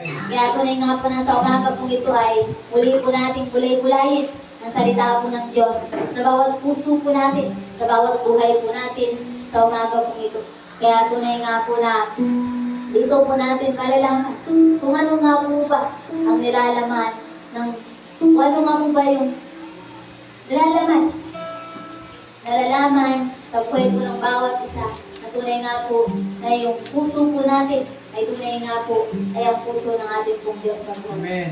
Kaya tunay nga po na sa umaga po ito ay muli po nating bulay-bulayin ang salita po ng Diyos sa bawat puso po natin, sa bawat buhay po natin sa umaga po ito. Kaya tunay nga po na dito po natin malalaman kung ano nga po ba ang nilalaman ng kung ano nga po ba yung nalalaman sa buhay po ng bawat isa. Na tunay nga po na yung puso po natin ay tunay nga po ay ang puso ng ating pong Diyos na po. Amen.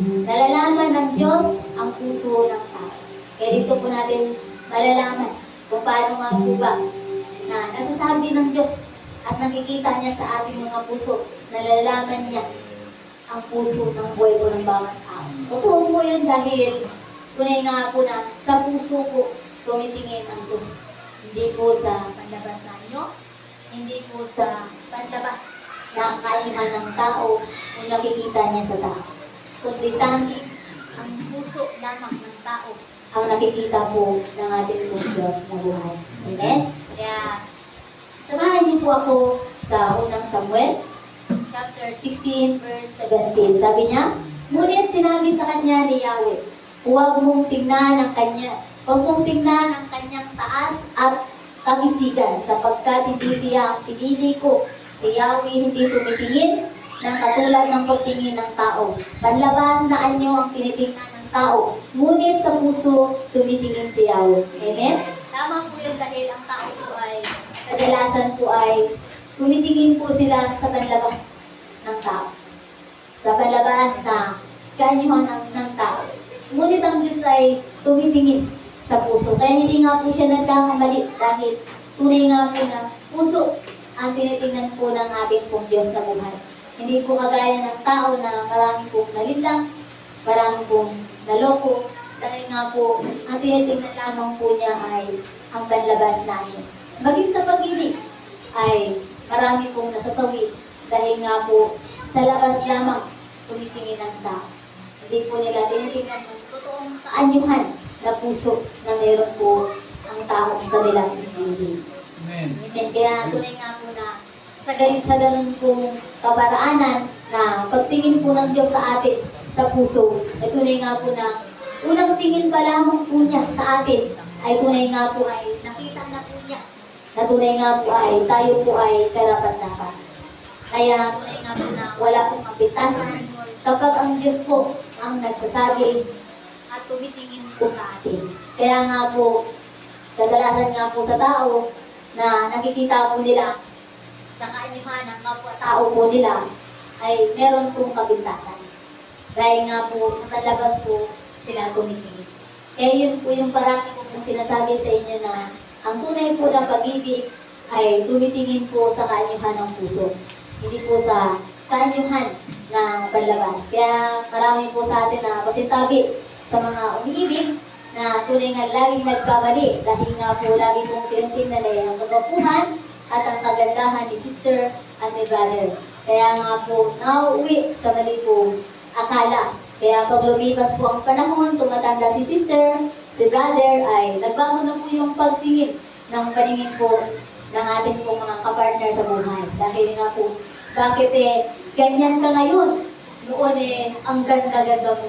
Nalalaman ng Diyos ang puso ng tao. Kaya dito po natin malalaman kung paano nga po ba na nasasabi ng Diyos at nakikita niya sa ating mga puso, nalalaman niya ang puso ng buhay po ng bawat tao. Totoo po yun dahil tunay nga po na sa puso po tumitingin ang Diyos. Hindi po sa panlabas na inyo, hindi po sa panlabas na kaiman ng tao kung nakikita niya sa tao. Kundi tanging ang puso lamang ng tao ang nakikita po ng ating pong Diyos na buhay. Amen? Kaya, samahan niyo po ako sa unang Samuel, chapter 16, verse 17. Sabi niya, ngunit sinabi sa kanya ni Yahweh, huwag mong tingnan ang kanyang taas at kabisigan, sapagkat hindi siya ang pinili ko. Si Yahweh hindi tumitingin ng katulad ng pagtingin ng tao. Panlabas na anyo ang tinitingnan ng tao, ngunit sa puso tumitingin si Yahweh. Amen? Tama po yun dahil ang tao po ay, kadalasan po ay, tumitingin po sila sa panlabas ng tao. Sa panlabas na kaanyuhan ng tao. Ngunit ang Diyos ay tumitingin sa puso. Kaya hindi nga po siya nagkakamali dahil tunay nga po na puso ang tinitingnan po ng ating pong Diyos na buhay. Hindi po kagaya ng tao na marami pong nalindang, marami pong naloko, dahil nga po ang tinitingnan lamang po niya ay ang panlabas na niya. Maging sa pag-ibig ay marami pong nasasawi dahil nga po sa labas lamang tumitingin ang tao. Hindi po nila tinitingnan yung totoong kaanyuhan na puso na meron po ang tao sa kanilang pinili. Amen. Amen. Kaya tunay nga po na sa ganun pong kaparaanan na pagtingin po ng Diyos sa atin sa puso, ay tunay nga po na unang tingin pa lamang po niya sa atin ay tunay nga po ay nakita na po niya na tunay nga po ay tayo po ay karapat-dapat. Kaya tunay nga po na wala pong kapitasan kapag ang Diyos po ang nagsasabi at tumitingin po sa atin. Kaya nga po, kadalasan nga po sa tao na nakikita po nila sa kaanyuhan ng kapwa-tao po nila ay meron pong kapintasan. Dahil nga po sa panlabas po sila tumitingin. Kaya yun po yung parati ko pong sinasabi sa inyo na ang tunay po ng pag-ibig ay tumitingin po sa kaanyuhan ng puso. Hindi po sa kaanyuhan ng panlabas. Kaya marami po sa atin na pasintabi sa mga umiibig na tunay nga laging nagkamali dahil nga po lagi pong tinitingnan ay ang kagwapuhan at ang kagandahan ni sister at ni brother. Kaya nga po nauuwi sa mali po akala. Kaya pag lumipas po ang panahon, tumatanda si sister, si brother ay nagbago na po yung pagtingin ng paningin po ng ating pong mga kapartner sa buhay. Dahil nga po, bakit ganyan ka ngayon? Noon ang ganda-ganda mo.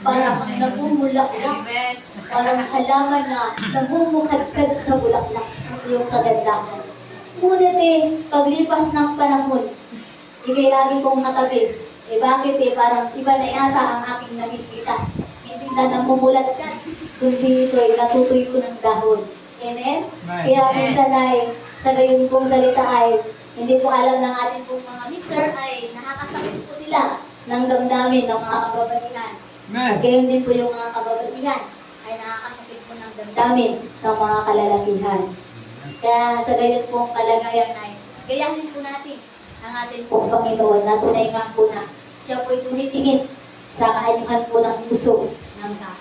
Parang ang namumulaklak. Parang halaman na namumukadkad sa bulaklak ang iyong kagandahan. Ngunit paglipas ng panahon, ikay lagi kong katabi. Bakit parang iba na yata ang aking nakikita. Hindi na namumulat ka, kundi ito natutuyo ng dahon. Amen? Kaya minsan ay, sa gayon kong salita ay, hindi po alam ng ating pong mga mister ay nakakasakit po sila ng damdamin ng mga kababaihan. At gayon din po yung mga kababaihan ay nakakasakit po ng damdamin ng mga kalalakihan. Kaya sa gayon pong kalagayan ay, gayahin po natin ang ating pong Panginoon na tunay nga po na siya po'y tumitingin sa kaanyuhan po ng puso ng tao.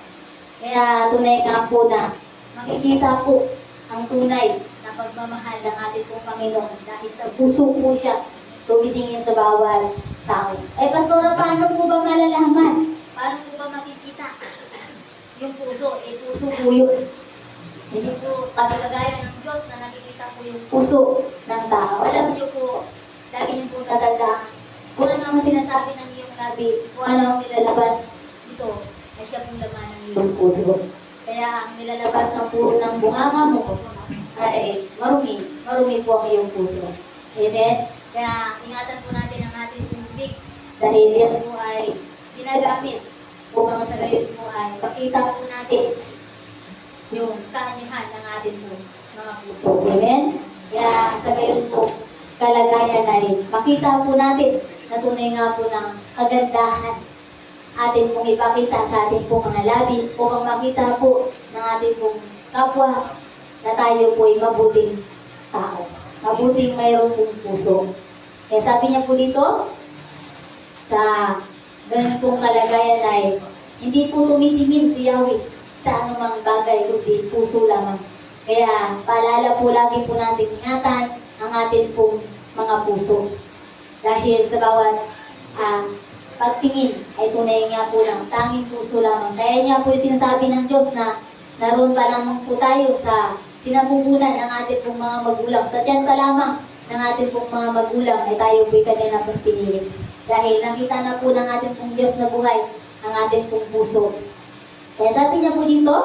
Kaya tunay nga po na makikita po ang tunay na pagmamahal ng ating pong Panginoon dahil sa puso po siya tumitingin sa bawat tao. Pastora, paano po ba malalaman? Paano po ba makikita? Yung puso, puso po yun. Hindi po kagaya ng Diyos na nakikita po yung puso ng tao. Alam niyo po, lagi niyo po tatandaan, sinabi, kung ano ang nilalabas dito, ay siya pong laman ng iyong puso. Kaya ang nilalabas ng puro ng bunganga mo, ay marumi po ang iyong puso. Amen? Kaya ingatan po natin ang ating bibig dahil yan po ay ginagamit upang sa gayon po ay makita po natin yung kaanyahan ng ating po mga puso. Amen? Kaya sa gayon po, kalagayan ay makita po natin na tunay nga po ng kagandahan atin pong ipakita sa ating pong mga labi upang makita po ng ating pong kapwa na tayo po ay mabuting tao. Mabuting mayroong pong puso. Kaya sabi niya po dito, sa ganun pong kalagayan ay hindi po tumitingin si Yahweh sa anumang bagay kundi puso lamang. Kaya paalala po lagi po natin ingatan ang ating pong mga puso. Dahil sa bawat pagtingin ay tunay nga po ng tanging puso lamang. Kaya niya po yung sinasabi ng Diyos na naroon pa lamang po tayo sa sinapupunan ng ating pong mga magulang. Sa tiyan pa lamang ng ating pong mga magulang ay tayo po'y kanina pong pinili. Dahil nakita na po ng ating pong Diyos na buhay ang ating pong puso. Kaya sabi niya po dito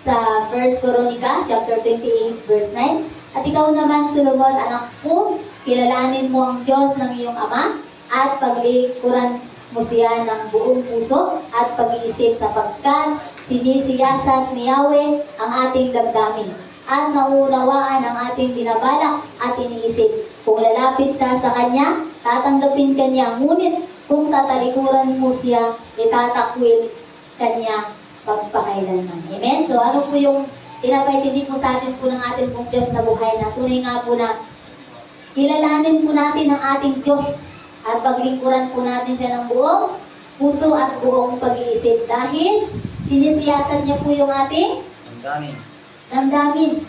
sa 1 Coronica, chapter 28, verse 9, at ikaw naman, Solomon, anak ko, kilalanin mo ang Diyos ng iyong ama at paglikuran mo siya ng buong puso at pag-iisip sapagkat sinisiyasat ni Yahweh ang ating damdamin at naunawaan ang ating binabalak at iniisip. Kung lalapit ka sa Kanya, tatanggapin ka niya. Ngunit kung tatalikuran mo siya, itatakwil ka niya pagpakailanman. Amen? So ano po yung pinapaintindi po sa atin po ng ating pong Diyos na buhay na tunay nga po na kilalanin po natin ang ating Diyos at paglingkuran po natin siya ng buong puso at buong pag-iisip dahil sinisiyasan niya po yung ating damdamin.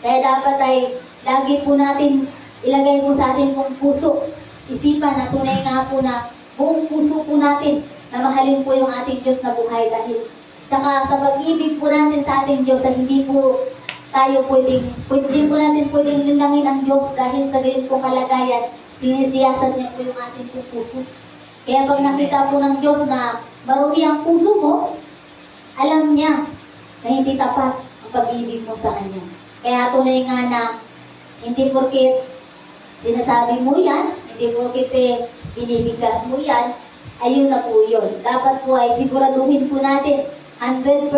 Kaya dapat ay lagi po natin ilagay po sa ating pong puso, isipan na tunay nga po na buong puso po natin na mahalin po yung ating Diyos na buhay dahil sa pag-ibig po natin sa ating Diyos ay hindi po tayo pwede po natin pwedeng lilangin ang Diyos dahil sa gayon pong kalagayan, sinisiyasat niya po yung ating pong puso. Kaya pag nakita po ng Diyos na marumi ang puso mo, alam niya na hindi tapat ang pag-ibig mo sa Kanya. Kaya tunay nga na hindi porket sinasabi mo yan, hindi porket binibigkas mo yan, ayun na po yun. Dapat po ay siguraduhin po natin 100%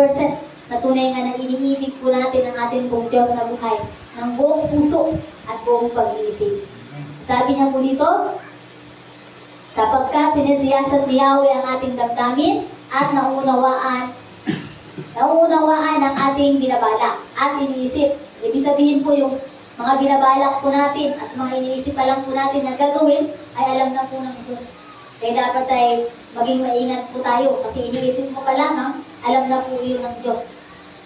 na tunay nga na iniibig po natin ang ating pong Diyos na buhay ng buong puso at buong pag-iisip. Sabi niya po dito, sapagkat sinisiyasat ni Yahweh ang ating damdamin at naunawaan ang ating binabalak at iniisip. Ibig sabihin po yung mga binabalak po natin at mga iniisip pa lang po natin na gagawin ay alam na po ng Diyos. Kaya dapat ay maging maingat po tayo kasi iniisip mo pa lamang, alam na po yun ng Diyos.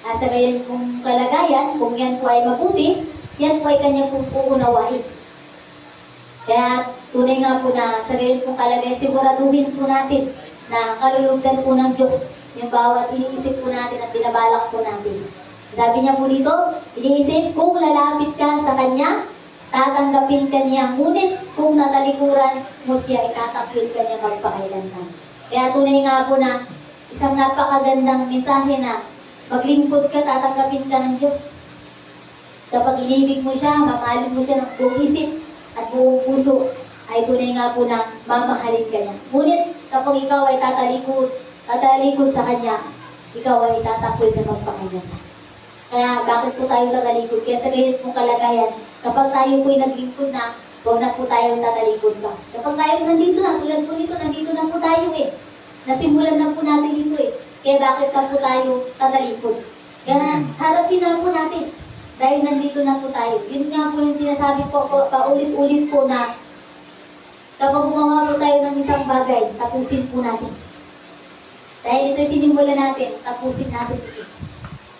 At sa gayon kung kalagayan, kung yan po ay mabuti, yan po ay kanya pong uunawain. Kaya tunay nga po na sa gayon pong kalagayan, siguraduhin po natin na kalulugdan po ng Diyos yung bawat iniisip po natin at binabalak po natin. Sabi niya po dito, iniisip kung lalapit ka sa Kanya, tatanggapin ka niya. Ngunit kung natalikuran mo siya, itatakwil ka niya magpakailanman. Kaya tunay nga po na isang napakagandang mensahe na maglingkod ka, tatanggapin ka ng Diyos. Kapag inibig mo siya, mamahalin mo siya ng buong isip at buong puso, ay tunay nga po na mamahalin ka niya. Ngunit kapag ikaw ay tatalikod sa Kanya, ikaw ay itatakwil na magpakailanman. Kaya bakit po tayo tatalikod? Kaya sa gayon pong kalagayan, kapag tayo po'y naglingkod na, huwag na po tayo tatalikod pa. Kapag tayo nandito na, tulad po nito, nandito na po tayo Nasimulan na po natin ito Kaya bakit pa po tayo tatalikod? Kaya harapin na po natin. Dahil nandito na po tayo. Yun nga po yung sinasabi po, paulit-ulit po na kapag gumawa po tayo ng isang bagay, tapusin po natin. Dahil ito'y sinimulan natin, tapusin natin ito.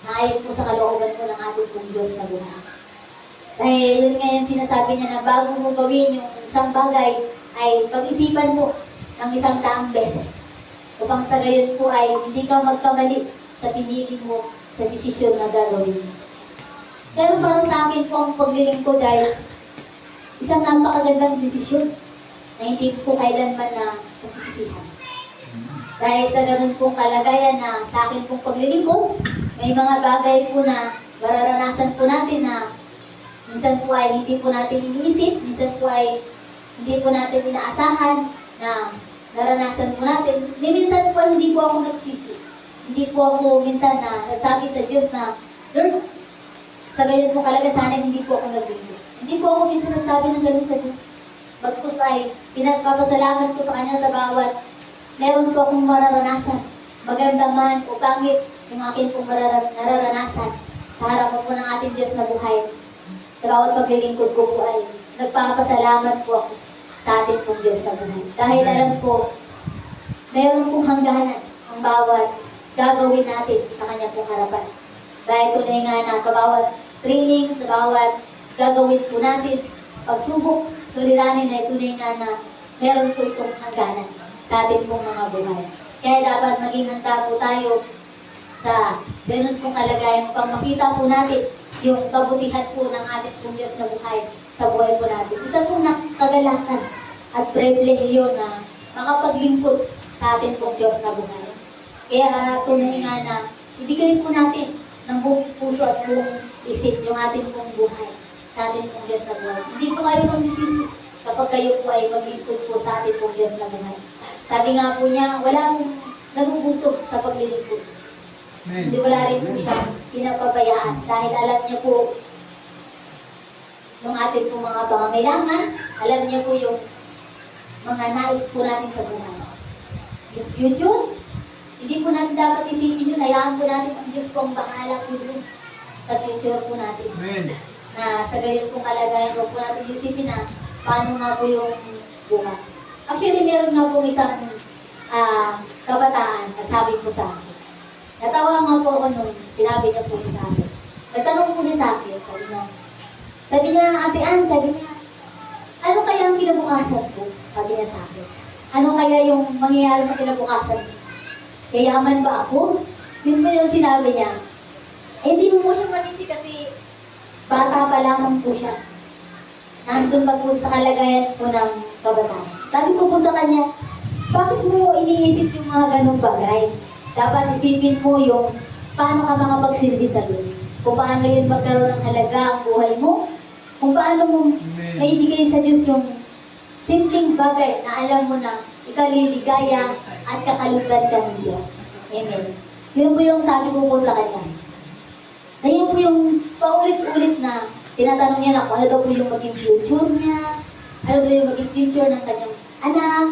Naayon po sa kalooban po ng ating pong Diyos na buhay. Dahil yun nga yung sinasabi niya na bago mo gawin yung isang bagay, ay pag-isipan mo ng 100 beses. Upang sa gayon po ay hindi ka magkamali sa pinili mo sa desisyon na gagawin mo. Pero para sa akin po ang paglilingkod ay isang napakagandang desisyon na hindi ko kailanman na pagsisihan. Dahil sa ganun pong kalagayan na sa akin pong paglilingkod, may mga bagay po na mararanasan po natin na minsan po ay hindi po natin iniisip, minsan po ay hindi po natin inaasahan na naranasan po natin. Minsan po ay hindi po ako nagsisi. Hindi po ako minsan na nagsabi sa Diyos na, Lord, sa gayon po kalagasan hindi po ako nagbigay. Hindi po ako minsan nagsabi ng ganun sa Diyos. Bagkus ay pinagpapasalamat ko sa Kanya sa bawat meron po akong mararanasan. Maganda man o pangit yung akin pong nararanasan sa harapan po ng ating Diyos na buhay. Sa bawat paglilingkod ko po ay nagpapasalamat po ako sa ating pong Diyos na buhay. Dahil alam ko, meron pong hangganan ang bawat gagawin natin sa Kanya pong harapan. Dahil tunay nga na sa bawat training, sa bawat gagawin po natin, pagsubok, tuliranin ay tunay nga na meron po itong hangganan sa ating pong mga buhay. Kaya dapat maging handa po tayo sa ganun pong kalagayan upang makita po natin yung kabutihan po ng ating pong Diyos na buhay sa buhay po natin. Isa pong kagalakan at pribilehiyo na makapaglingkod sa ating pong Diyos na buhay. Kaya tunay nga na ibigay po natin ng buong puso at buong isip yung ating pong buhay sa ating pong Diyos na buhay. Hindi po kayo magsisisi kapag kayo po ay maglingkod po sa ating pong Diyos na buhay. Sabi nga po niya, wala pong nagugutom sa paglilingkod. Hindi wala rin po siya pinapabayaan dahil alam niya po yung ating po mga pangangailangan, alam niya po yung mga nais po natin sa buhay. Yung future, hindi po natin dapat isipin yun, hayaan po natin ang Diyos po ang bahala po yun sa future po natin. Amen. Na sa gayon pong kalagayan, huwag po natin isipin na paano nga po yung buhay. Actually, meron nga pong isang kabataan na sabi po sa akin. Natawa nga po ako nung sinabi niya po sa akin. Nagtanong po niya sa akin, sabi niya, Ate Ann, sabi niya, ano kaya ang kinabukasan ko? Sabi niya sa akin. Ano kaya yung mangyayari sa kinabukasan ko? Yayaman ba ako? Yun po yung sinabi niya. Eh, hindi mo siya masisi kasi bata pa lamang po siya. Nandun pa po sa kalagayan po ng kabataan. Sabi ko po sa kanya, bakit mo iniisip yung mga ganong bagay? Dapat isipin mo yung paano ka makapagsilbi sa Lord. Kung paano yun magkaroon ng halaga ang buhay mo. Kung paano mo maibigay sa Diyos yung simpleng bagay na alam mo na ikaliligaya at kakalugdan ka ng Diyos. Amen. Yun po yung sabi ko po sa kanya. Na yun po yung paulit-ulit na tinatanong niya na kung ano daw po yung maging future niya, ano daw yung maging future ng kanyang anak.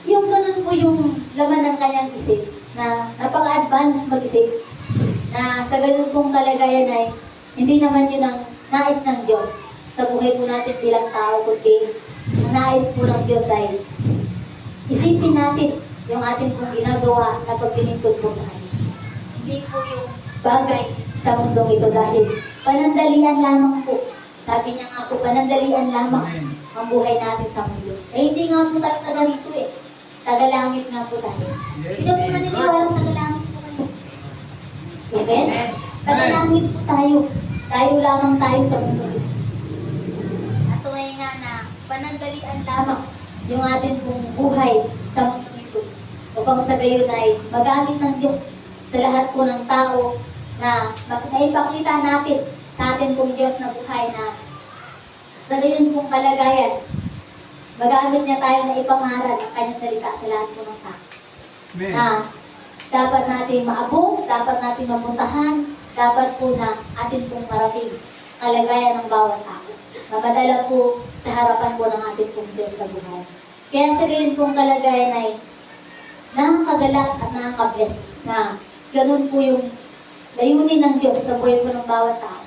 Yung ganun po yung laman ng kanyang isip na napaka-advance mag-isip na sa ganun pong kalagayan ay hindi naman yun ang nais ng Diyos sa buhay po natin bilang tao, kundi ang nais po ng Diyos ay isipin natin yung ating pong ginagawa na pagliningkod po sa Kanya. Hindi po yung bagay sa mundong ito dahil panandalian lamang po. Sabi niya nga po, panandalian lamang ang buhay natin sa mundo. Eh, hindi nga po tayo taga rito eh. Tagalangit nga po tayo. Hindi po naniniwalang tagalangit po kayo. Amen? Tagalangit po tayo. Tayo lamang tayo sa mundo. At tunay nga na panandalian lamang yung ating pong buhay sa mundo ito. Upang sa gayon ay magamit ng Diyos sa lahat po ng tao na maipakita natin sa ating pong Diyos na buhay na sa gayon pong kalagayan, magamit niya tayo na ipangaral ang kanyang salita sa lahat po ng tao. Na dapat natin maabot, dapat natin mapuntahan, dapat po na atin pong marating kalagayan ng bawat tao. Mapadala po sa harapan po ng ating pong Diyos na buhay. Kaya sa gayon pong kalagayan ay nakakagalak at nakakabless na ganun po yung layunin ng Diyos sa buhay po ng bawat tao.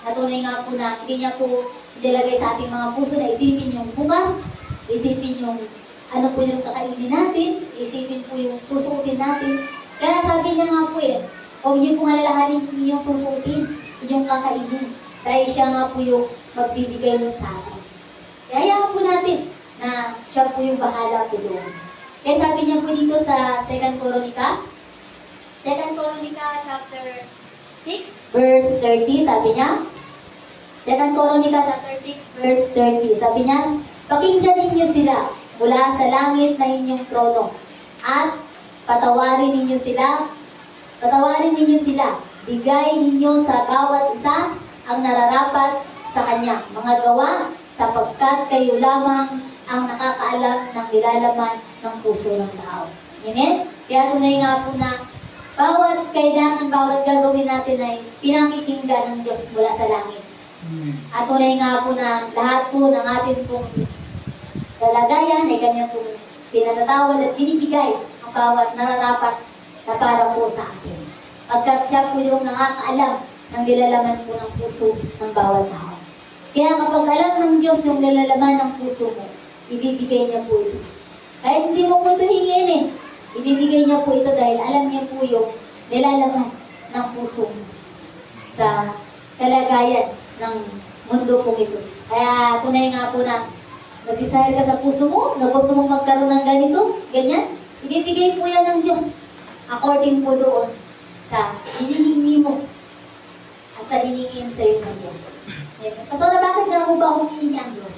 Natunay nga po na hindi niya po ilagay sa ating mga puso na isipin yung bukas, isipin yung ano po yung kakainin natin, isipin po yung susuotin natin. Kaya sabi niya nga po huwag niyo pong alalahanin yung susuotin, yung kakainin. Dahil siya nga po yung magbibigay nun sa atin. Kaya hayaan po natin na siya po yung bahala po doon. Kaya sabi niya po dito sa 2 Coronica, 2 Coronica chapter 6, verse 30, sabi niya, 2 Coronica chapter 6, verse 30, sabi niya, pakinggan ninyo sila mula sa langit na inyong trono, at Patawarin ninyo sila. Patawarin ninyo sila. Bigay ninyo sa bawat isa ang nararapat sa kanya. Mga gawa, sapagkat kayo lamang ang nakakaalam ng nilalaman ng puso ng tao. Amen? Kaya tunay nga po na bawat kailangan, bawat gagawin natin ay pinakikinggan ng Diyos mula sa langit. At tunay nga po na lahat po ng atin pong kalagayan ay kanya pong pinatatawad at binibigay ang bawat nararapat na para po sa atin. Pagkat siya po yung nakakaalam ng nilalaman po ng puso ng bawat tao. Kaya kapag alam ng Diyos yung nilalaman ng puso mo, ibibigay niya po ito. Kahit hindi mo po ito hingin eh, ibibigay niya po ito dahil alam niya po yung nilalaman ng puso mo sa kalagayan ng mundo po ito. Kaya tunay nga po na nag-desire ka sa puso mo, na gusto mong magkaroon ng ganito, ganyan, ibibigay po yan ng Diyos according po doon sa hinihingi mo at sa hiningin sa iyo ng Diyos. Pastora, bakit nga po ba humihingi ang Diyos?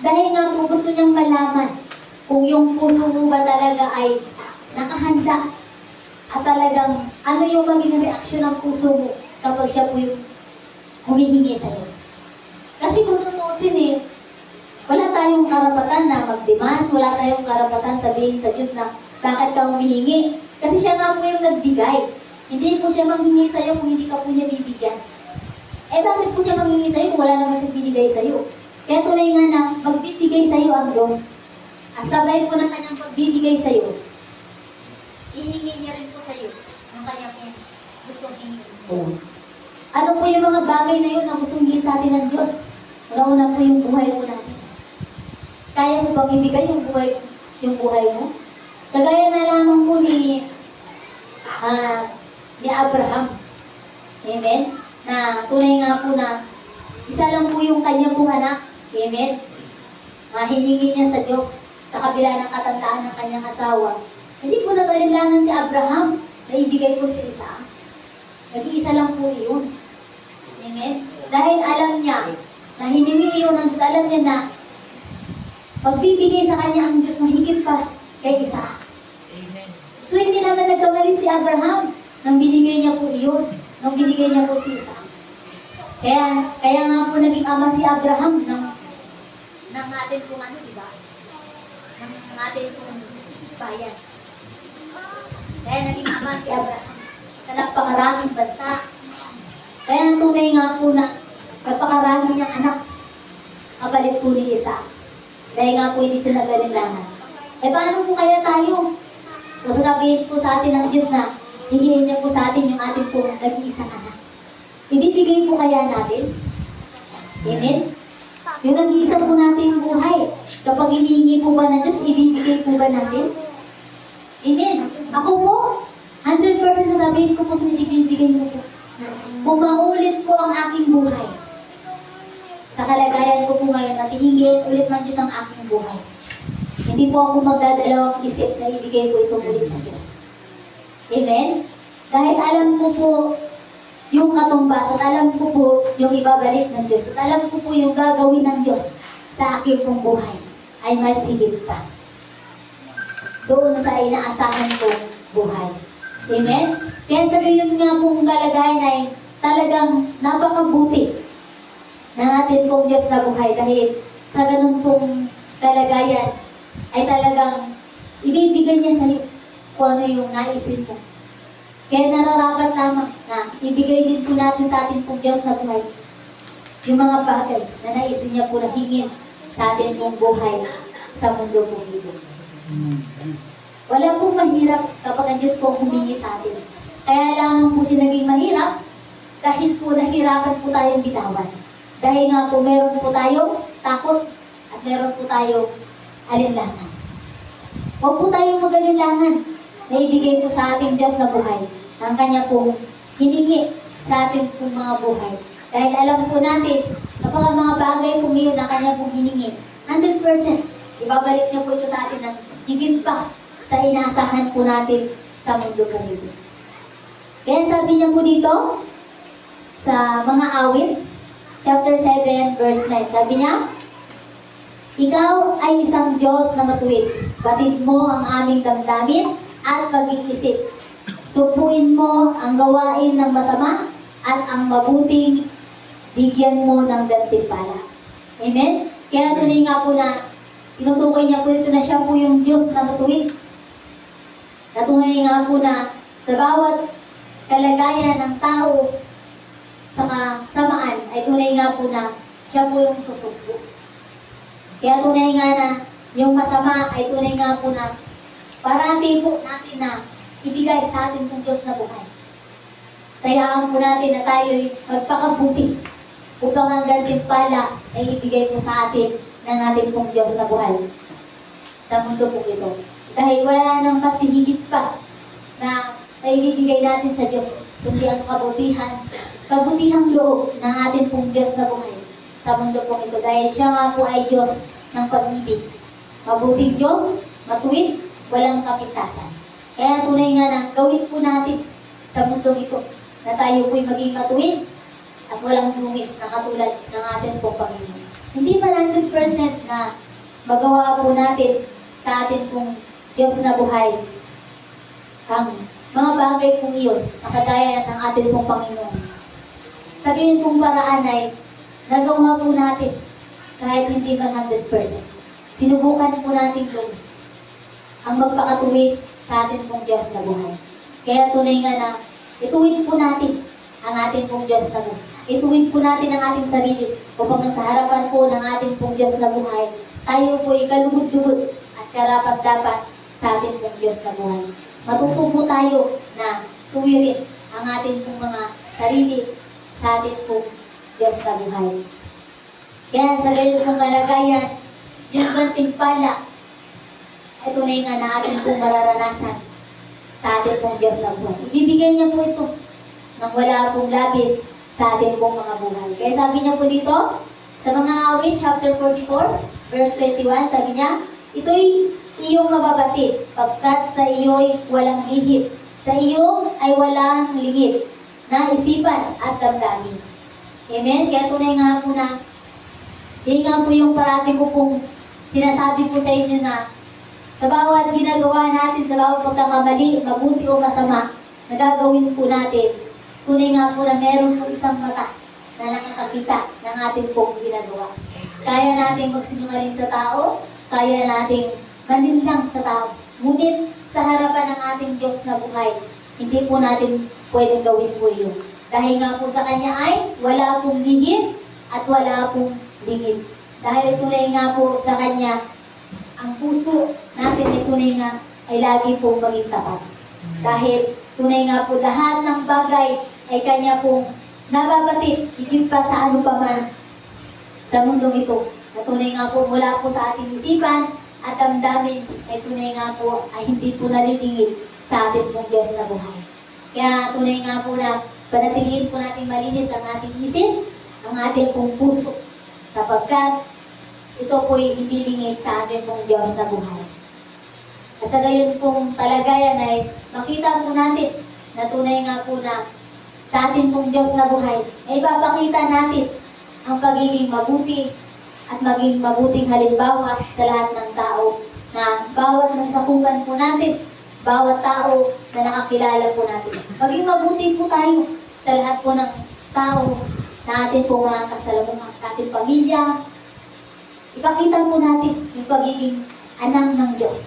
Dahil nga po gusto niyang malaman kung yung puso mo ba talaga ay nakahanda at talagang ano yung magiging reaksyon ng puso mo kapag siya po yung humihingi sa iyo. Kasi kung tutuusin eh, wala tayong karapatan na mag-demand, wala tayong karapatan sabihin sa Diyos na bakit ka humihingi. Kasi siya nga po yung nagbigay. Hindi po siya manghingi sa iyo kung hindi ka po niya bibigyan. Eh bakit po siya manghingi sa iyo kung wala naman siya binigay sa iyo? Kaya tunay nga na magbibigay sa iyo ang Diyos. At sabay po ng kanyang pagbibigay sa iyo, ihingi niya rin po sa iyo ang kanyang gustong hingin sa iyo. Ano po yung mga bagay na yun na gustong hingin sa atin ng Diyos? Una po yung buhay po natin. Kaya mo bang ibigay yung buhay mo? Kagaya na lamang po ni Abraham. Amen? Na tunay nga po na isa lang po yung kanya pong anak. Amen? Hiningi niya sa Diyos sa kabila ng katandaan ng kanyang asawa. Hindi po nagalinlangan si Abraham na ibigay po si Isaac. Nag-iisa lang po yun. Amen? Dahil alam niya na hiningi yun ang alam niya na magbibigay sa kanya ang Diyos na higit pa kay Isaac. Amen. So hindi naman nagkamali si Abraham nang binigay niya po iyon, nang binigay niya po si Isaac. Kaya nga po naging ama si Abraham ng atin pong ano, diba? Ng atin pong bayan. Kaya naging ama si Abraham sa napakaraming bansa. Kaya ang tunay nga po na napakarami niyang anak kapalit po ni Isaac. Dahil nga po hindi sila nagalinlangan. Eh paano po kaya tayo? So sabihin po sa atin ng Diyos na hingin niya po sa atin yung ating po nag-iisang anak. Ibibigay po kaya natin? Amen? Yung nag-iisa po natin yung buhay. Kapag hinihingi po ba ng Diyos, ibibigay po ba natin? Amen? Ako po, 100% sasabihin ko po kung ibibigay mo po. Kung maulit po ang aking buhay. Sa kalagayan ko po ngayon at hihingin ulit ng Diyos ang aking buhay. Hindi po ako magdadalawang isip na ibigay ko ito muli sa Diyos. Amen? Dahil alam ko po yung katumbas at alam ko po yung ibabalik ng Diyos at alam ko po yung gagawin ng Diyos sa aking pong buhay ay mas higit pa. Doon sa inaasahan kong buhay. Amen? Kaya sa gayon nga pong kalagayan ay talagang napakabuti ng ating pong Diyos na buhay dahil sa ganun pong kalagayan ay talagang ibibigay niya sa iyo kung ano yung naisin mo. Kaya nararapat lamang na ibigay din po natin sa ating pong Diyos na buhay yung mga bagay na naisin niya po na hingin sa ating pong buhay sa mundo pong ito. Wala pong mahirap kapag ang Diyos po humingi sa atin. Kaya lang po naging mahirap dahil po nahirapan po tayong bitawan. Dahil nga po meron po tayong takot at meron po tayong alinlangan. Huwag po tayong mag-alinlangan na ibigay po sa ating Diyos na buhay ang kanya pong hiningi sa ating pong mga buhay. Dahil alam po natin kapag ang mga bagay po ngayon na kanya pong hiningi, 100% ibabalik niya po ito sa atin ng higit pa sa inaasahan po natin sa mundo po ito. Kaya sabi niya po dito sa mga awit, chapter 7, verse 9. Sabi niya, ikaw ay isang Diyos na matuwid. Batid mo ang aming damdamin at pag-iisip. Supuin mo ang gawain ng masama at ang mabuting bigyan mo ng gantimpala. Amen? Kaya tunay nga po na tinutukoy niya po ito na siya po yung Diyos na matuwid. Natunay nga po na sa bawat kalagayan ng tao sa kasamaan ay tunay nga po na siya po yung susugpo. Kaya tunay nga na yung masama ay tunay nga po na parati po natin na ibigay sa atin pong Diyos na buhay. Tayaan po natin na tayo'y magpakabuti upang ang gantimpala ay ibigay po sa atin ng ating pong Diyos na buhay sa mundo po ito. Dahil wala nang kasi higit pa na ibibigay natin sa Diyos, kundi ang kabutihang loob ng ating pong Diyos na buhay sa mundo po ito. Dahil siya nga po ay Diyos ng pag-ibig. Mabuting Diyos, matuwid, walang kapintasan. Kaya tunay nga na gawin po natin sa mundo ito na tayo po'y maging matuwid at walang dungis na katulad ng ating pong Panginoon. Hindi pa 100% na magawa po natin sa ating pong Diyos na buhay ang mga bagay pong iyon na kagaya ng ating pong Panginoon. Sa gayon pong paraan ay nagawa po natin kahit hindi man 100%. Sinubukan po natin gawin ang magpakatuwid sa ating pong Diyos na buhay. Kaya tunay nga na ituwid po natin ang ating pong Diyos na buhay. Ituwid po natin ang ating sarili upang sa harapan po ng ating pong Diyos na buhay, tayo po ikalugod-lugod at karapat-dapat sa ating pong Diyos na buhay. Matuto po tayo na tuwirin ang ating pong mga sarili sa ating pong Diyos na buhay. Kaya sa gayon pong kalagayan, yung gantimpala ay tunay nga na ating pong mararanasan sa ating pong Diyos na buhay. Ibibigay niya po ito nang wala pong labis sa ating pong mga buhay. Kaya sabi niya po dito, sa mga awit, chapter 44, verse 21, sabi niya, ito'y iyong mababatid, pagkat sa iyo'y walang lihip. Sa iyo ay walang lingid na isipan at damdamin. Amen? Kaya tunay nga po na, yun nga po yung parati ko pong sinasabi po sa inyo na sa bawat ginagawa natin, sa bawat pagkakamali, mabuti o masama, nagagawin po natin, tunay nga po na meron po isang mata na nakakakita ng ating pong ginagawa. Kaya natin magsinungaling sa tao, kaya nating maninlang sa tao. Ngunit sa harapan ng ating Diyos na buhay, hindi po natin pwedeng gawin po yun. Dahil nga po sa Kanya ay wala pong lihim at wala pong lingid. Dahil tunay nga po sa Kanya, ang puso natin ay tunay nga ay lagi pong maging tapat. Dahil tunay nga po lahat ng bagay ay Kanya pong nababatid, higit pa sa ano pa man sa mundong ito. Na tunay nga po mula po sa ating isipan at damdamin ay tunay nga po ay hindi po nalilingid sa ating pong Diyos na buhay. Kaya tunay nga po na panatilihin po natin malinis ang ating isip, ang ating pong puso, sapagkat ito po ay hindi lingid sa ating pong Diyos na buhay. At sa gayon pong kalagayan ay makita po natin na tunay nga po na sa ating pong Diyos na buhay ay ipapakita natin ang pagiging mabuti at maging mabuting halimbawa sa lahat ng tao na bawat nasakupan po natin, bawat tao na nakakilala po natin. Maging mabuti po tayo sa lahat po ng tao na ating po mga kasalamuhan, ating pamilya. Ipakita po natin yung pagiging anak ng Diyos.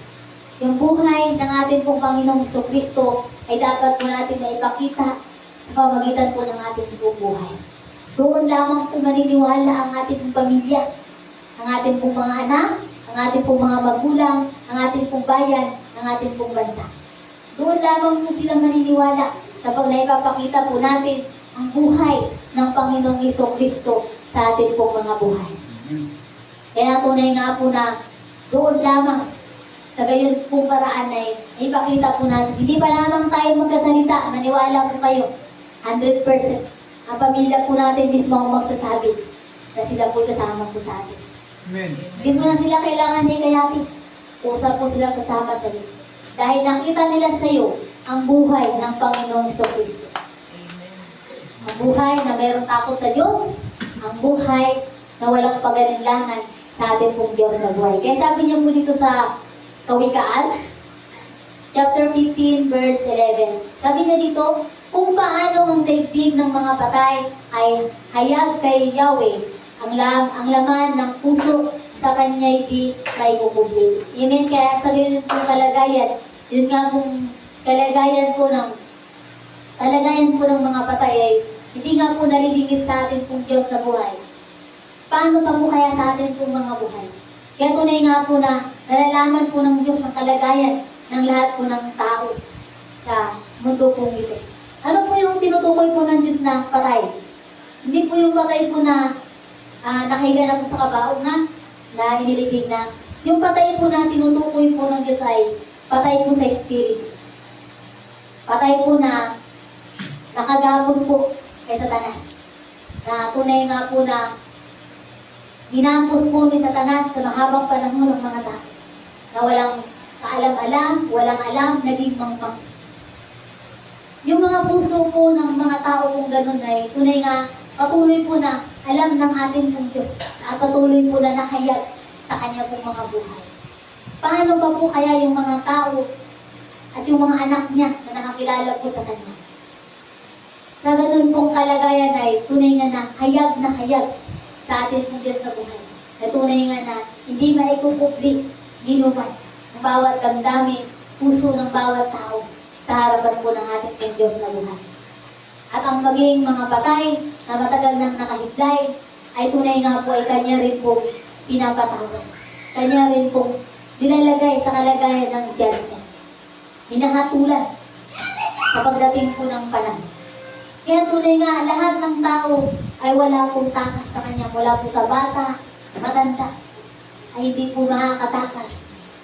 Yung buhay ng ating pong Panginoong Jesucristo ay dapat po natin maipakita sa pamagitan po ng ating buhay. Doon lamang po maniniwala ang ating pong pamilya, ang ating pong mga anak, ang ating pong mga magulang, ang ating pong bayan, ang ating pong bansa. Doon lamang po sila maniniwala kapag naipapakita po natin ang buhay ng Panginoong Jesucristo sa ating pong mga buhay. Kaya tunay nga po na doon lamang sa gayon pong paraan ay ipakita po natin. Hindi pa lamang tayo magkasalita, maniwala po kayo, 100%. Ang pamilya po natin mismo ang magsasabi na sila po sasama po sa atin. Amen. Hindi mo na sila kailangan hikayatin. Usap po sila kasama sa iyo. Dahil nakita nila sa iyo ang buhay ng Panginoong Jesucristo. Ang buhay na mayroong takot sa Diyos, ang buhay na walang pag-alinlangan sa ating pong Diyos na buhay. Kaya sabi niya po dito sa Kawikaan, chapter 15, verse 11. Sabi niya dito, kung paano ang daigdig ng mga patay ay hayag kay Yahweh, ang laman ng puso sa kanya'y di may kukubli. Amen. Kaya sa ganyan pong kalagayan, yun nga pong kalagayan po ng mga patay ay hindi nga po nalilingit sa atin pong Diyos na buhay. Paano pa po kaya sa atin pong mga buhay? Kaya tunay nga po na nalalaman po ng Diyos ang kalagayan ng lahat po ng tao sa mundo pong ito. Ano po yung tinutukoy po ng Diyos na patay? Hindi po yung patay po na nakahiga na po sa kabaong na inilibing na. Yung patay po na tinutukoy po ng Diyos ay patay po sa Espiritu. Patay po na nakagapos po kay Satanas. Na tunay nga po na ginapos po ni Satanas sa mahabang panahon ng mga tao. Na walang kaalam-alam, walang alam, naging mangmang. Yung mga puso po ng mga tao kung ganun ay tunay nga patuloy po na alam ng ating pong Diyos at patuloy po na nakayag sa Kanya pong mga buhay. Paano pa po kaya yung mga tao at yung mga anak niya na nakakilala po sa Kanya? Sa ganun pong kalagayan ay tunay nga na hayag sa ating pong Diyos na buhay. Na tunay nga na hindi maikukupli, ginuman ang bawat damdamin, puso ng bawat tao sa harapan po ng ating pong Diyos na buhay. At ang maging mga patay na matagal nang nakahiglay ay tunay nga po ay Kanya rin po pinapatawad. Kanya rin po nilalagay sa kalagayan ng judgment. Hinahatulan sa pagdating po ng panahon. Kaya tunay nga lahat ng tao ay wala pong takas sa Kanya. Mula po sa bata, matanda, ay hindi po makakatakas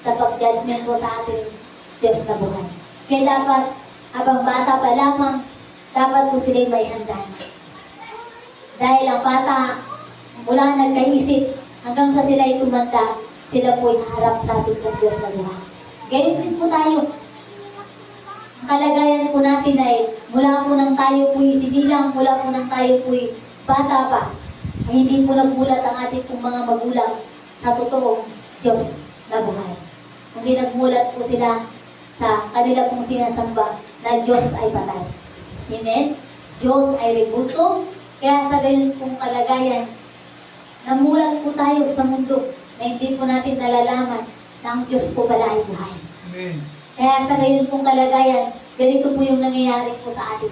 sa pag-judgment po sa ating Diyos na buhay. Kaya dapat, habang bata pa lamang, dapat po sila'y may handa. Dahil ang bata, mula nagkaisip, hanggang sa sila'y tumanda, sila po'y naharap sa ating Diyos na buhay. Gayon din po tayo. Ang kalagayan po natin ay mula po nang tayo po'y sinilang, mula po nang tayo po'y bata pa, ay hindi po nagmulat ang ating pong mga magulang sa totoong Diyos na buhay. Hindi nagmulat po sila sa kanila pong sinasamba na Diyos ay patay. Amen? Diyos ay rebuto. Kaya sa gayon pong kalagayan, namulat po tayo sa mundo na hindi po natin nalalaman na ang Diyos po pala ay buhay. Amen. Kaya sa gayon pong kalagayan, ganito po yung nangyayari po sa atin.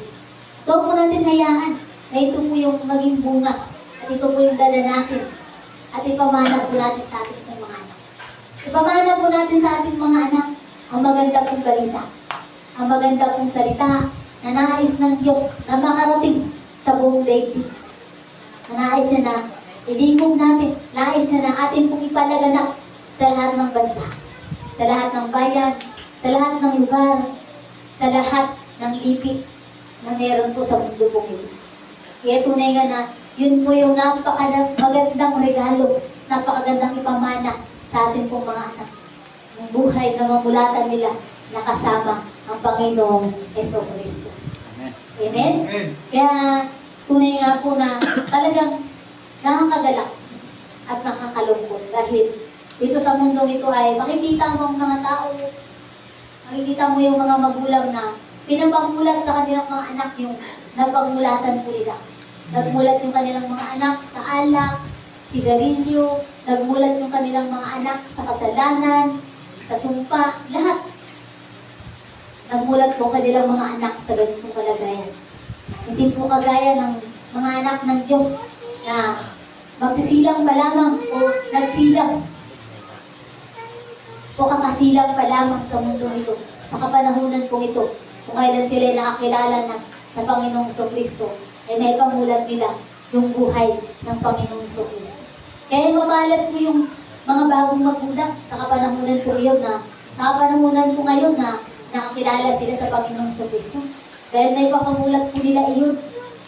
Ito po natin hayaan na ito po yung maging bunga at ito po yung dadanasin at ipamana po natin sa ating mga anak. Ipamana po natin sa ating mga anak ang maganda pong balita. Ang maganda pong salita na nais ng Diyos na makarating sa buong daigdig. Nais niya na iligog natin, nais niya na atin pong ipalaganap sa lahat ng bansa, sa lahat ng bayan, sa lahat ng lugar, sa lahat ng lipi na meron po sa mundo pong ito. Kaya tunay nga na yun po yung napakagandang regalo, napakagandang ipamana sa atin pong mga anak. Yung buhay na mamulatan nila na kasama ang Panginoong Jesucristo. Amen? Amen. Kaya tunay nga po na talagang nakakagalak at nakakalungkot dahil dito sa mundong ito ay makikita mo ang mga tao, makikita mo yung mga magulang na pinapamulat sa kanilang mga anak yung napagmulatan po nila. Nagmulat yung kanilang mga anak sa alak, sigarilyo, nagmulat yung kanilang mga anak sa kasalanan, sa sumpa, lahat. Nagmulat po kanilang mga anak sa ganitong kalagayan. Hindi po kagaya ng mga anak ng Diyos na magsisilang pa lamang o nagsilang o kakasilang pa lamang sa mundo ito, sa kapanahunan po ito, kung kailan sila nakakilala na sa Panginoong Jesucristo, ay may pamulat nila yung buhay ng Panginoong Jesucristo. Kaya mabalat po yung mga bagong magulang sa kapanahunan po ngayon na nakakilala sila sa Panginoong Jesucristo. Dahil may papamulat po nila iyon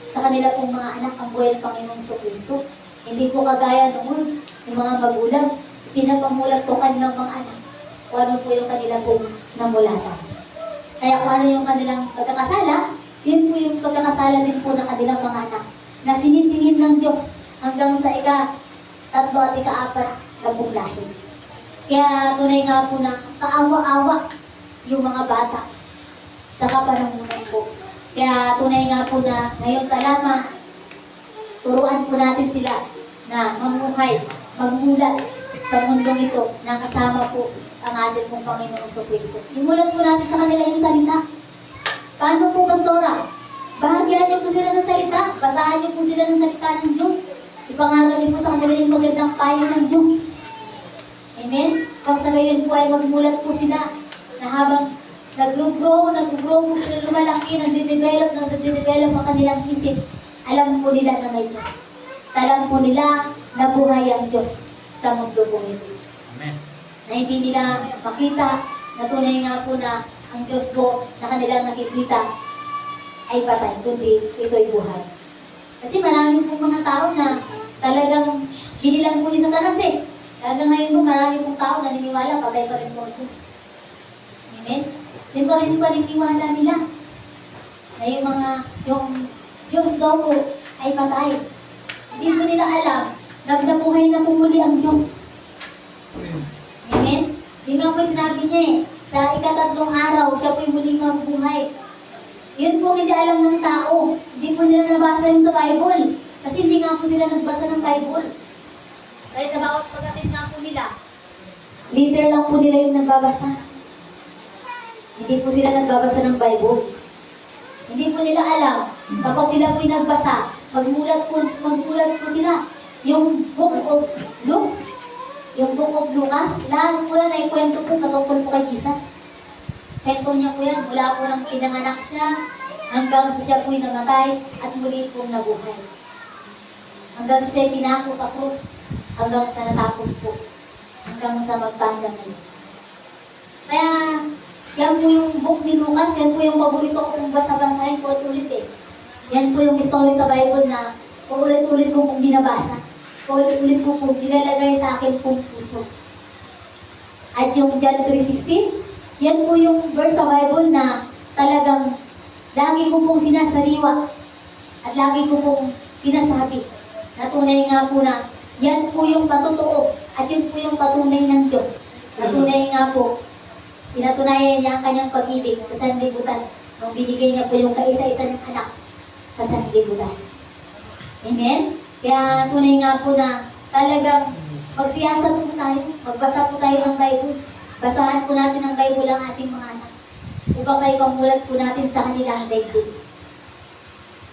sa kanila pong mga anak ang buhay ng Panginoong Jesucristo. Hindi po kagaya noon yung mga magulang, pinapamulat po kanilang mga anak kung ano po yung kanila pong namulatan. Kaya kung ano yung kanilang pagkakasala, yun po yung pagkakasala din po ng kanilang mga anak na sinisingin ng Diyos hanggang sa ika-3 at ika-4 na pong lahi. Kaya tunay nga po na kaawa-awa yung mga bata sa kapanahunan po. Kaya tunay nga po na ngayon pa lamang, turuan po natin sila na mamuhay, magmulat sa mundong ito na kasama po ang ating pong Panginoong Kristo. Imulat po natin sa kanila yung salita. Paano po, Pastora? Bahagyan niyo po sila ng salita. Basahan niyo po sila ng salita ng Diyos. Ipangaral niyo po sa kanila yung magandang payo ng Diyos. Amen? Pag sa gayon po ay magmulat po sila na habang nag-grow po sila, lumalaki, nagde-develop ang kanilang isip. Alam po nila na may Diyos. Alam po nila na buhay ang Diyos sa mundo po ito. Amen. Na hindi nila makita na tunay nga po na ang Diyos po na kanilang nakikita ay patay, kundi ito'y buhay. Kasi marami po mga tao na talagang binilang po ni Satanas eh. Talagang ngayon po marami pong tao na naniniwala patay pa rin po ang Diyos. Amen? Yun pa rin yung paniniwala nila. Na yung Diyos daw po ay patay. Hindi po nila alam na nabuhay na po muli ang Diyos. Amen? Yun nga po sinabi niya eh, sa ikatatlong araw, siya po'y muling mabubuhay. Yun po hindi alam ng tao. Hindi po nila nabasa yun sa Bible. Kasi hindi nga po nila nagbasa ng Bible. Kaya sa bawat pagdating nga po nila, literal lang po nila yung nagbabasa. Hindi po sila nagbabasa ng Bible. Hindi po nila alam. Kapag sila po'y nagbasa, magmulat po sila. Yung Book of Luke, yung Book of Lucas, lahat po yan ay kwento po katungkol po kay Jesus. Kwento niya po yan, mula po ng pinanganak siya, hanggang sa siya po'y namatay, at muli pong nabuhay. Hanggang sa siya pinako sa krus, hanggang sa natapos po, hanggang sa magpandang niya. Kaya, yan po yung book ni Lucas, yan po yung paborito ko kung basa-basahin po at ulit eh. Yan po yung story sa Bible na paulit-ulit ko pong binabasa. Paulit-ulit ko pong nilalagay sa akin pong puso. At yung John 3:16, yan po yung verse sa Bible na talagang lagi ko pong sinasariwa at lagi ko pong sinasabi na tunay nga po na yan po yung patotoo at yun po yung patunay ng Diyos. Na tunay nga po, pinatunayan niya ang kanyang pag-ibig sa sanlibutan nung binigay niya po yung kaisa-isa ng anak sa sanlibutan. Amen? Kaya tunay nga po na talagang magsiyasat po tayo, magbasa po tayo ng Bible. Basahan po natin ang Bible ang ating mga anak. Upang kayo pamulat po natin sa kanila ang daigdig.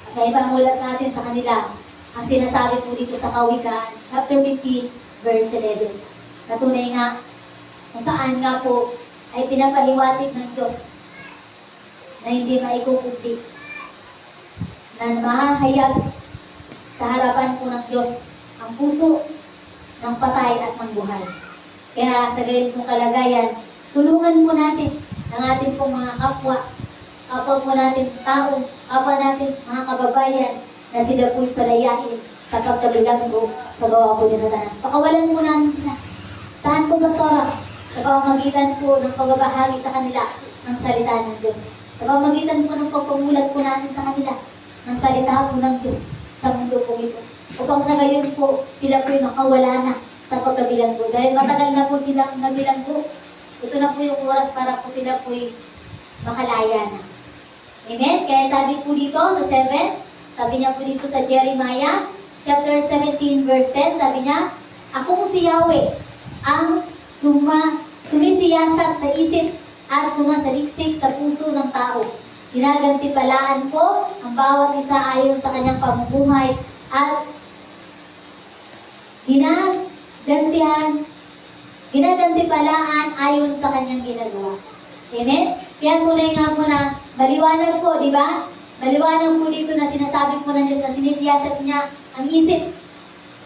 At kayo pamulat natin sa kanila ang sinasabi po dito sa Kawikaan, chapter 15, verse 11. Na tunay nga, kung saan nga po ay pinapaliwatig ng Diyos na hindi maikukumpit, na mahahayag sa harapan po ng Diyos ang puso ng patay at ng buhay. Kaya sa gayon pong kalagayan, tulungan po natin ang ating pong mga kapwa po natin tao, kapwa natin mga kababayan na sila po'y palayain sa pagkabilanggo sa gawa po ni Satanas. Pakawalan po natin sila. Saan po, Pastora? Sa pamamagitan po ng pagbabahagi sa kanila ng salita ng Diyos. Sa pamamagitan po ng pagpamulat po natin sa kanila ng salita po ng Diyos sa mundo po ito. Upang sa gayon po, sila po'y makawala na sa pagkabilanggo. Dahil matagal na po silang nabilanggo. Ito na po yung oras para po sila po'y makalaya na. Amen? Kaya sabi po dito sa 7, sabi niya po dito sa Jeremiah, chapter 17, verse 10, sabi niya, Akong si Yahweh, ang sumisiyasat sa isip at sumasaliksik sa puso ng tao. Ginagantipalaan ko ang bawat isa ayon sa kanyang pamumuhay at ginagantipalaan ayon sa kanyang ginagawa. Amen? Kaya tunay nga po na maliwanag po, di ba? Maliwanag po dito na sinasabi po ng Diyos na sinisiyasat niya ang isip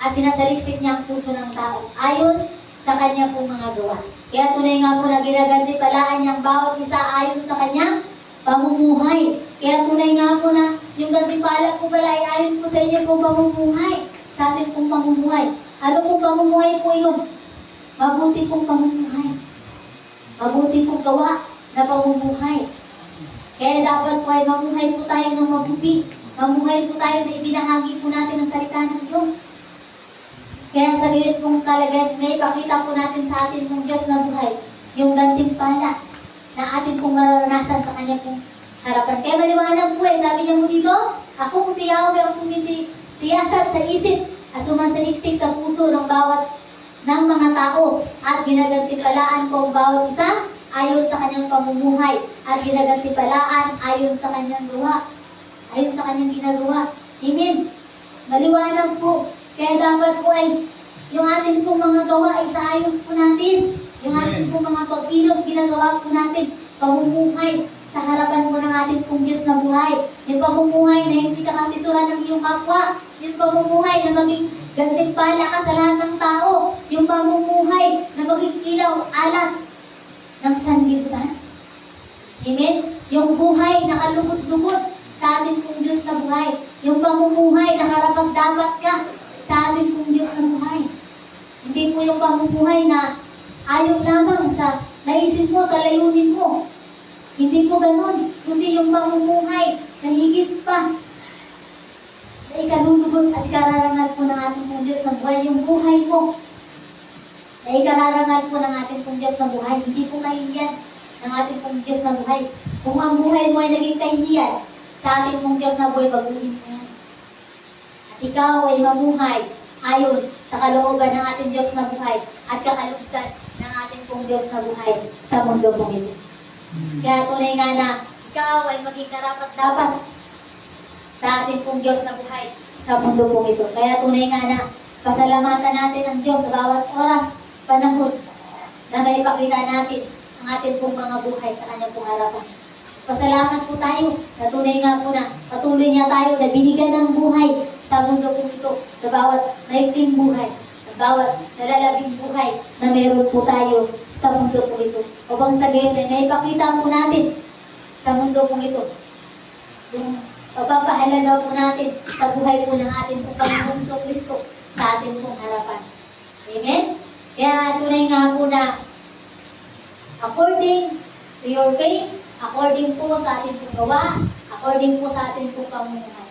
at sinasaliksik niya ang puso ng tao ayon sa kanya pong mga gawa. Kaya tunay nga po na ginagantipalaan niya ang bawat isa ayon sa kanyang pamumuhay. Kaya tunay nga po na yung gantimpala po pala ay ayon po sa inyo pong pamumuhay, sa ating pong pamumuhay. Ano pong pamumuhay po yun? Mabuti pong pamumuhay. Mabuti pong gawa na pamumuhay. Kaya dapat po ay mamuhay po tayo ng mabuti. Mamuhay po tayo na ibinahagi po natin ang salita ng Diyos. Kaya sa gayon pong kalagayan, may ipakita po natin sa atin ng Diyos na buhay, yung gantimpala na atin pong mararanasan sa kanya pong harapan. Kaya maliwanag po sabi niya po dito, ako si Yahweh ang sumisiyasat sa isip at sumasaliksik sa puso ng bawat ng mga tao at ginagantipalaan ko ang bawat isa ayon sa kanyang pamumuhay at ginagantipalaan ayon sa kanyang gawa. Ayon sa kanyang ginagawa. Amen. Maliwanag po. Kaya dapat po ay yung atin pong mga gawa ay sa ayos po natin. Yung atin pong mga pagkilos, ginagawa po natin. Pamumuhay sa harapan po ng ating pong Diyos na buhay. Yung pamumuhay na hindi ka kapisuran ng iyong kapwa. Yung pamumuhay na maging gantimpala ka sa lahat ng tao. Yung pamumuhay na maging ilaw, alat ng sanlibutan. Amen? Yung buhay na kalugod-lugod sa ating pong Diyos na buhay. Yung pamumuhay na karapat-dapat ka sa ating pong Diyos na buhay. Hindi po yung pamumuhay na ayaw lamang sa naisip mo, sa layunin mo. Hindi po ganun. Kundi yung pamumuhay na higit pa na ikalulugod at ikararangal po ng ating pong Diyos na buhay. Yung buhay mo na ikararangal po ng ating pong Diyos na buhay. Hindi po kahihiyan ng ating pong Diyos na buhay. Kung ang buhay mo ay naging kahihiyan sa ating pong Diyos na buhay, baguhin mo yan. At ikaw ay mamuhay ayon sa kalooban ng ating Diyos na buhay at kakalugdan ng ating pong Diyos na buhay sa mundo pong ito. Kaya tunay nga na ikaw ay maging karapat-dapat sa ating pong Diyos na buhay sa mundo pong ito. Kaya tunay nga na pasalamatan natin ang Diyos sa bawat oras, panahon na maipakita natin ang ating pong mga buhay sa kanyang pong harapan. Pasalamat po tayo na tunay nga po na patuloy niya tayo na binigyan ng buhay sa mundo po ito, sa bawat maikling buhay, sa bawat nalalabing buhay na meron po tayo sa mundo po ito. Upang sa gayon ay maipakita po natin sa mundo po ito yung pagpapahalaga po natin sa buhay po ng ating po Panginoong Kristo sa ating pong harapan. Amen? Kaya tunay nga po na according to your faith, according po sa ating pong gawa, according po sa ating pong pamumuhay.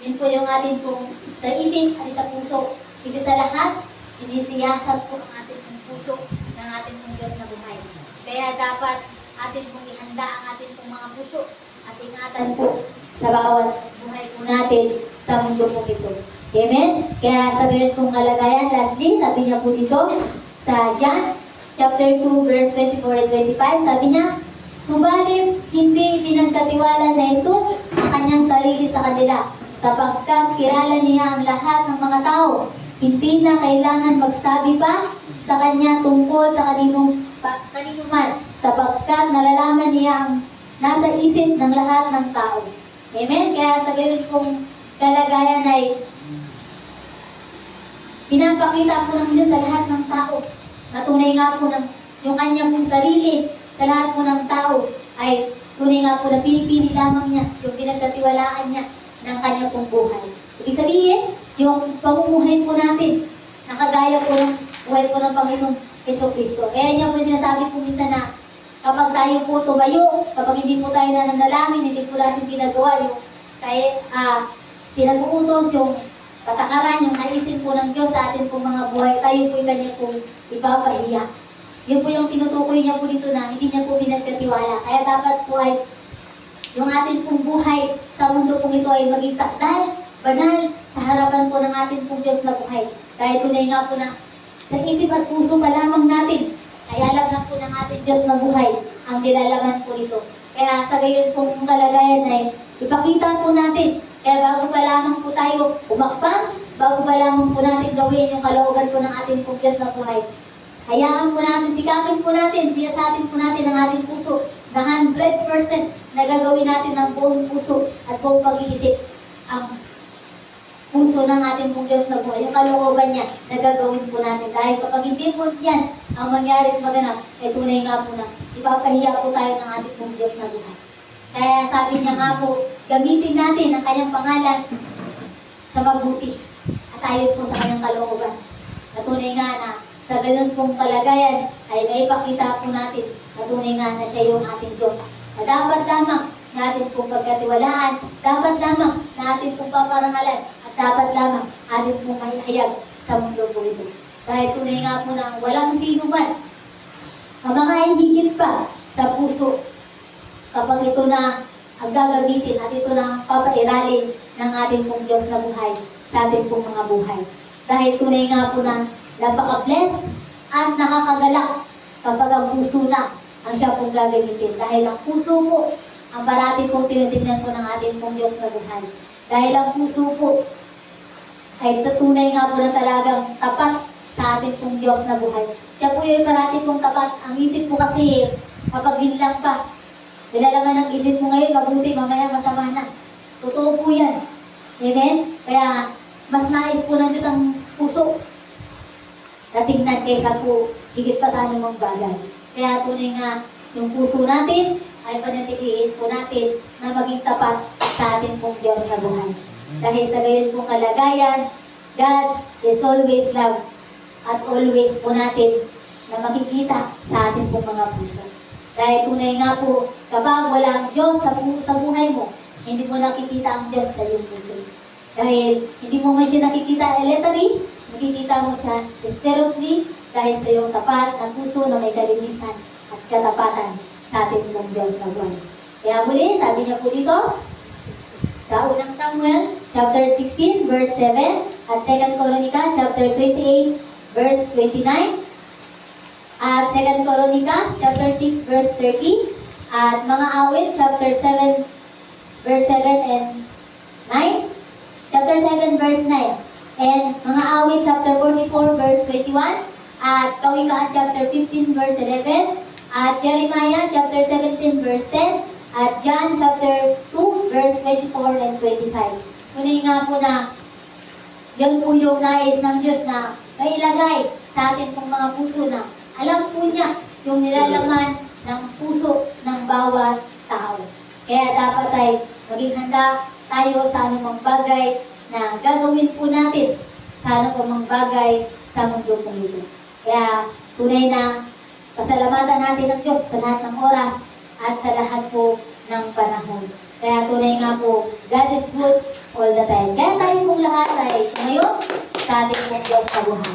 Yun po yung ating pong sa isip at sa puso. Hindi sa lahat, sinisiyasat po ang ating pong puso ng ating pong Diyos na buhay. Kaya dapat ating pong ihanda ang ating pong mga puso at ingatan po sa bawat buhay po natin sa mundo po ito. Amen? Kaya sa gayon pong kalagayan, lastly, sabi niya po dito sa John chapter 2, verse 24 and 25, sabi niya, subalit hindi pinagkatiwala na Jesus ang kanyang sarili sa kanila, sapagkat kilala niya ang lahat ng mga tao. Hindi na kailangan magsabi pa sa kanya tungkol sa kanino man, sapagkat nalalaman niya ang nasa isip ng lahat ng tao. Amen? Kaya sa gayon pong kalagayan ay pinapakita po ng Diyos sa lahat ng tao. Natunay nga po ng yung kanya pong sarili sa lahat po ng tao ay tunay nga po na pinipili lamang niya yung pinagkatiwalaan niya ng kanya pong buhay. Ibig sabihin, yung pamumuhay po natin, nakagaya po ng buhay po ng Panginoong Jesucristo. Kaya niya po sinasabi po minsan na kapag tayo po tumayo, kapag hindi po tayo nananalangin, hindi po natin ginagawa yung pinag-uutos, yung patakaran, yung naisip po ng Diyos sa atin pong mga buhay, tayo po kanya pong ipapahiya. Yun po yung tinutukoy niya po dito na hindi niya po pinagkatiwala. Kaya dapat po ay yung ating pong buhay sa mundo pong ito ay maging sakdal, banal, sa harapan po ng ating pong Diyos na buhay. Dahil tunay nga po na sa isip at puso pa lamang natin, ay alam na po ng ating Diyos na buhay ang nilalaman po nito. Kaya sa gayon pong kalagayan ay ipakita po natin. Kaya bago pa lamang po tayo umakbang, bago pa lamang po natin gawin yung kalooban po ng ating pong Diyos na buhay, hayaan po natin, sikapin po natin, siyasatin po natin ang ating puso na 100% na gagawin natin ng buong puso at buong pag-iisip ang puso ng ating pong Diyos na buhay, yung kalooban niya na gagawin po natin. Dahil kapag hindi po yan ang mangyari at maganap, ay tunay nga po na ipapahiya po tayo ng ating pong Diyos na buhay. Kaya sabi niya nga po, gamitin natin ang kanyang pangalan sa mabuti at tayo po sa kanyang kalooban. Natunay nga na sa ganun pong kalagayan ay maipakita po natin na tunay nga na siya yung ating Diyos. Na dapat lamang natin pong pagkatiwalaan, dapat lamang natin pong paparangalan, at dapat lamang atin pong mahihayag sa mundo po ito. Dahil tunay nga po na walang sino man ang mga higit pa sa puso kapag ito na ang gagamitin at ito na ang papairalin ng ating pong Diyos na buhay sa ating pong mga buhay. Dahil tunay nga po na napaka-bless at nakakagalak kapag ang puso na ang siya pong gagamitin. Dahil ang puso po ang parati pong tinitingnan po ng ating pong Diyos na buhay. Dahil ang puso po ay tunay nga po na talagang tapat sa ating pong Diyos na buhay. Siya po yung parati pong tapat. Ang isip po kasi kapag lang pa, nilalaman ng isip mo ngayon, mabuti, mamaya masama na. Totoo po yan. Amen? Kaya, mas nais po ng Diyos ang puso na tingnan kaysa po higit pa sa anumang bagay. Kaya tunay nga, yung puso natin ay panatikiin po natin na maging tapat sa ating pong Diyos na buhay. Dahil sa gayon pong kalagayan, God is always love at always po natin na makikita sa ating pong mga puso. Dahil tunay nga po, kapag walang Diyos sa buhay mo, hindi mo nakikita ang Diyos sa iyong puso. Dahil hindi mo man siya nakikita literally, nakikita mo siya spiritually dahil sa iyong tapat na puso na may kalinisan at katapatan sa ating pong Diyos na buhay. Kaya muli, sabi niya po dito, sa unang Samuel, chapter 16, verse 7, at 2 Chronica, chapter 28, verse 29, at 2 Chronica, chapter 6, verse 30, at mga awit, chapter 7, verse 7 and 9, chapter 7, verse 9, and mga awit, chapter 44, verse 21, at Kawikaan, chapter 15, verse 11, at Jeremiah, chapter 17, verse 10, at John chapter 2, verse 24 and 25. Tunay nga po na yan po yung nais ng Diyos na mailagay sa atin pong mga puso na alam po niya yung nilalaman ng puso ng bawat tao. Kaya dapat ay maging handa tayo sa anumang bagay na gagawin po natin sa anumang bagay sa mundo po ito. Kaya tunay na pasalamatan natin ang Diyos sa lahat ng oras at sa lahat po ng panahon. Kaya tunay nga po, God is good all the time. Kaya tayo pong lahat ay ngayon sa ating pong Diyos na buhay.